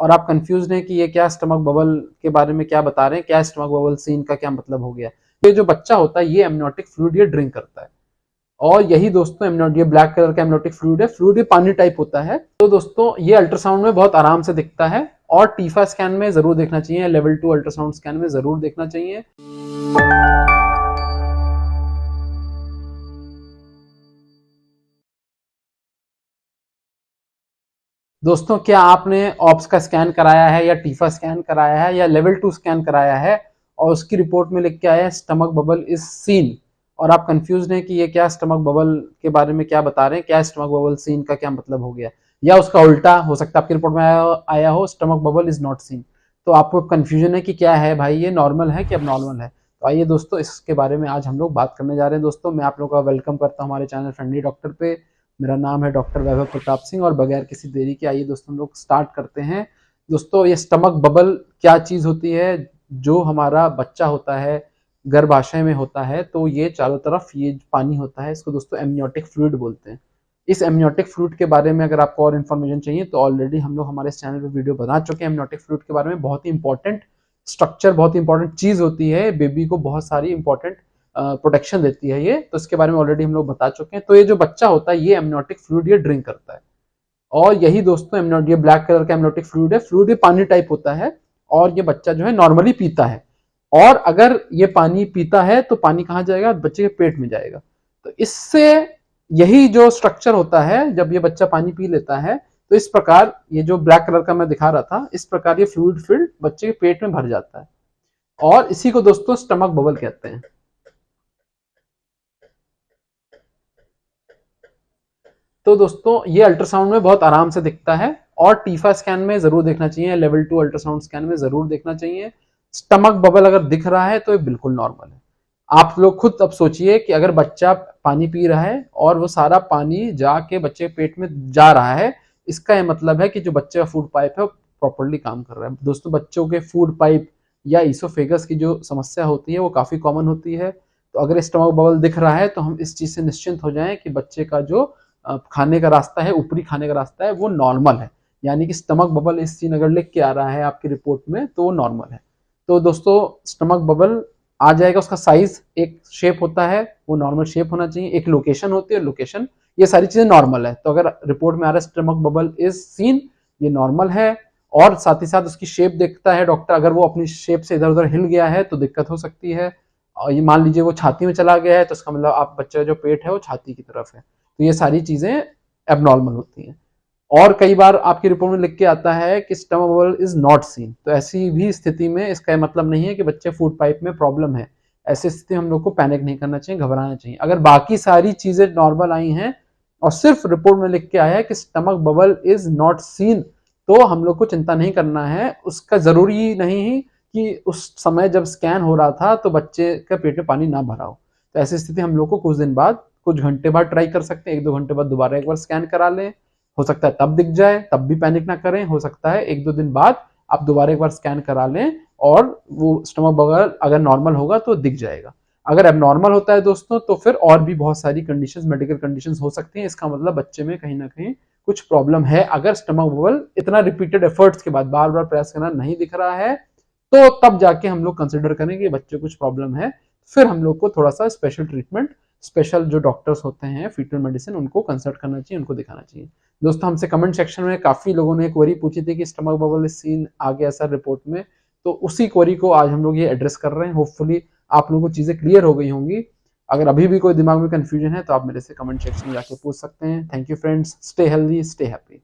और आप कंफ्यूज हैं कि ये क्या स्टमक बबल के बारे में क्या बता रहे हैं, क्या स्टमक बबल सीन का क्या मतलब हो गया। ये जो बच्चा होता है ये एमनियोटिक फ्लूइड ये ड्रिंक करता है, और यही दोस्तों एमनियोटिक, ये ब्लैक कलर का एमनियोटिक फ्लूइड है। फ्लूइड ये पानी टाइप होता है। तो दोस्तों ये अल्ट्रासाउंड में बहुत आराम से दिखता है, और टीफा स्कैन में जरूर देखना चाहिए, लेवल 2 अल्ट्रासाउंड स्कैन में जरूर देखना चाहिए। दोस्तों क्या आपने ऑप्स का स्कैन कराया है, या टीफा स्कैन कराया है, या लेवल 2 स्कैन कराया है, और उसकी रिपोर्ट में लिख के आया है स्टमक बबल इज सीन, और आप कंफ्यूज हैं कि ये क्या स्टमक बबल के बारे में क्या बता रहे हैं, क्या स्टमक बबल सीन का क्या मतलब हो गया, या उसका उल्टा हो सकता है आपकी रिपोर्ट में आया हो stomach bubble is not seen. तो आपको कंफ्यूजन है कि क्या है भाई, ये नॉर्मल है कि अब नॉर्मल है। तो आइए दोस्तों इसके बारे में आज हम लोग बात करने जा रहे हैं। दोस्तों मैं आप लोगों का वेलकम करता हूँ हमारे चैनल फ्रेंडली डॉक्टर पे। मेरा नाम है डॉक्टर वैभव प्रताप सिंह, और बगैर किसी देरी के आइए दोस्तों हम लोग स्टार्ट करते हैं। दोस्तों ये स्टमक बबल क्या चीज होती है? जो हमारा बच्चा होता है गर्भाशय में होता है, तो ये चारों तरफ ये पानी होता है, इसको दोस्तों एमनियोटिक फ्लूइड बोलते हैं। इस एमनियोटिक फ्लूइड के बारे में अगर आपको और इन्फॉर्मेशन चाहिए तो ऑलरेडी हम लोग हमारे चैनल पे वीडियो बना चुके हैं एमनियोटिक फ्लूइड के बारे में। बहुत ही इंपॉर्टेंट स्ट्रक्चर, बहुत ही इंपॉर्टेंट चीज होती है, बेबी को बहुत सारी इंपॉर्टेंट प्रोटेक्शन देती है ये, तो इसके बारे में ऑलरेडी हम लोग बता चुके हैं। तो ये जो बच्चा होता है ये एमनियोटिक फ्लूइड ये ड्रिंक करता है, और यही दोस्तों एमनियोटिक, ये ब्लैक कलर का एमनियोटिक फ्लूइड है। फ्लूइड ये पानी टाइप होता है, और ये बच्चा जो है नॉर्मली पीता है। और अगर ये पानी पीता है तो पानी कहाँ जाएगा? बच्चे के पेट में जाएगा। तो इससे यही जो स्ट्रक्चर होता है, जब ये बच्चा पानी पी लेता है तो इस प्रकार ये जो ब्लैक कलर का मैं दिखा रहा था, इस प्रकार ये फ्लूइड फिल्ड बच्चे के पेट में भर जाता है, और इसी को दोस्तों स्टमक बबल कहते हैं। तो दोस्तों ये अल्ट्रासाउंड में बहुत आराम से दिखता है, और टीफा स्कैन में जरूर देखना चाहिए, लेवल 2 अल्ट्रासाउंड स्कैन में जरूर देखना चाहिए। स्टमक बबल अगर दिख रहा है तो ये बिल्कुल नॉर्मल है। आप लोग खुद अब सोचिए कि अगर बच्चा पानी पी रहा है और वो सारा पानी जाके बच्चे के पेट में जा रहा है, इसका यह मतलब है कि जो बच्चे का फूड पाइप है वो प्रॉपरली काम कर रहा है। दोस्तों बच्चों के फूड पाइप या ईसोफेगस की जो समस्या होती है वो काफी कॉमन होती है। तो अगर स्टमक बबल दिख रहा है तो हम इस चीज से निश्चिंत हो जाएं कि बच्चे का जो खाने का रास्ता है, ऊपरी खाने का रास्ता है, वो नॉर्मल है। यानी कि स्टमक बबल इस चीज अगर लिख के आ रहा है आपकी रिपोर्ट में तो वो नॉर्मल है। तो दोस्तों स्टमक बबल आ जाएगा, उसका साइज, एक शेप होता है, वो नॉर्मल शेप होना चाहिए, एक लोकेशन होती है, लोकेशन, ये सारी चीजें नॉर्मल है। तो अगर रिपोर्ट में आ रहा है स्टमक बबल इज सीन, ये नॉर्मल है। और साथ ही साथ उसकी शेप देखता है डॉक्टर, अगर वो अपनी शेप से इधर उधर हिल गया है तो दिक्कत हो सकती है। और ये मान लीजिए वो छाती में चला गया है तो इसका मतलब आप बच्चे का जो पेट है वो छाती की तरफ है। तो ये सारी चीजें एबनॉर्मल होती हैं। और कई बार आपकी रिपोर्ट में लिख के आता है कि stomach bubble is not seen, तो ऐसी भी स्थिति में इसका मतलब नहीं है कि बच्चे फूड पाइप में प्रॉब्लम है। ऐसी स्थिति हम लोग को पैनिक नहीं करना चाहिए, घबराना चाहिए। अगर बाकी सारी चीजें नॉर्मल आई हैं और सिर्फ रिपोर्ट में लिख के आया है कि stomach bubble is not seen, तो हम लोग को चिंता नहीं करना है। उसका जरूरी नहीं कि उस समय जब स्कैन हो रहा था तो बच्चे के पेट में पानी ना भरा हो। तो ऐसी स्थिति हम लोग को कुछ दिन बाद, कुछ घंटे बाद ट्राई कर सकते हैं, 1-2 घंटे बाद दोबारा एक बार स्कैन करा लें। हो सकता है तब दिख जाए, तब भी पैनिक ना करें। हो सकता है 1-2 दिन बाद आप दोबारा एक बार स्कैन करा लें और वो स्टमक बबल अगर नॉर्मल होगा तो दिख जाएगा। अगर अब नॉर्मल होता है दोस्तों तो फिर और भी बहुत सारी कंडीशंस, मेडिकल कंडीशंस हो सकती हैं। इसका मतलब बच्चे में कहीं ना कहीं कुछ प्रॉब्लम है। अगर स्टमक बबल इतना रिपीटेड एफर्ट्स के बाद बार बार प्रयास करना नहीं दिख रहा है तो तब जाके हम लोग कंसिडर करें कि बच्चे कुछ प्रॉब्लम है। फिर हम लोग को थोड़ा सा स्पेशल ट्रीटमेंट, स्पेशल जो डॉक्टर्स होते हैं फीटल मेडिसिन, उनको कंसल्ट करना चाहिए, उनको दिखाना चाहिए। दोस्तों हमसे कमेंट सेक्शन में काफी लोगों ने क्वेरी पूछी थी कि स्टमक बबल सीन आ गया सर रिपोर्ट में, तो उसी क्वेरी को आज हम लोग ये एड्रेस कर रहे हैं। होपफुली आप लोगों को चीजें क्लियर हो गई होंगी। अगर अभी भी कोई दिमाग में कंफ्यूजन है तो आप मेरे से कमेंट सेक्शन में जाके पूछ सकते हैं। Thank you friends, stay healthy, stay happy.